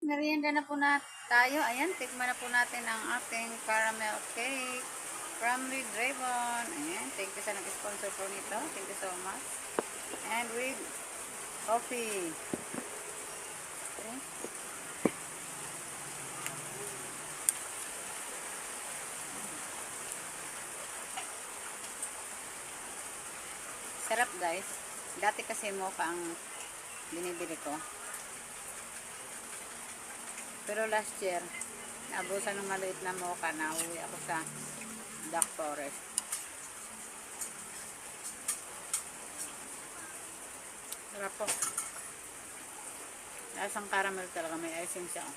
Merienda na po na tayo. Ayan, tikman na po natin ang ating caramel cake from Red Dragon. Ayan, thank you sa nag-sponsor po nito. Thank you so much. And with coffee. Okay. Sarap guys. Dati kasi mocha ang binibili ko. Pero last year, naabusan ng maliit na mocha na uwi ako sa Black Forest. Sarap po. Lasang caramel talaga. May icing siya.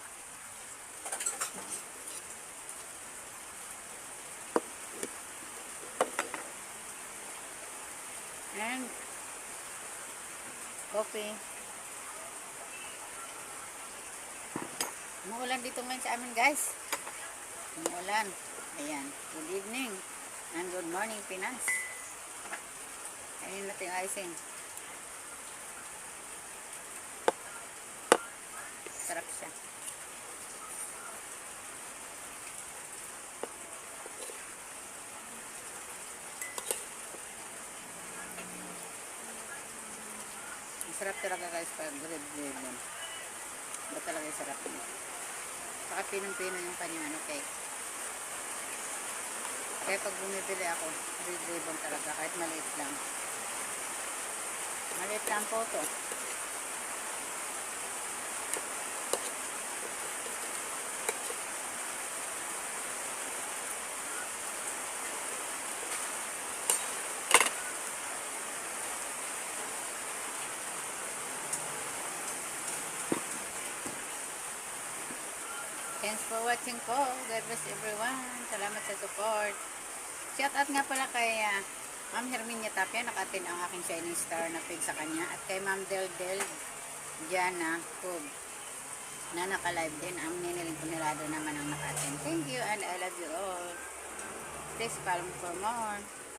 And coffee. Umuulan dito ngayon sa amin guys. Umuulan. Ayan. Good evening. And good morning Pinas. Ayun natin icing. Sarap siya. Sarap talaga guys pag red ribbon. Ba talaga sarap niya. Saka pinong-pino yung kanyang cake. Kaya pag bumibili ako, red ribbon talaga kahit maliit lang. Maliit lang po to. Thanks for watching po. God bless everyone. Salamat sa support. Shout out nga pala kay Ma'am Herminia Tapia. Nakatin ang aking Shining Star na pig sa kanya. At kay Ma'am Del Diana Pug na naka-live din. Ang niniling punilado naman ang nakatin. Thank you and I love you all. Please follow me for more.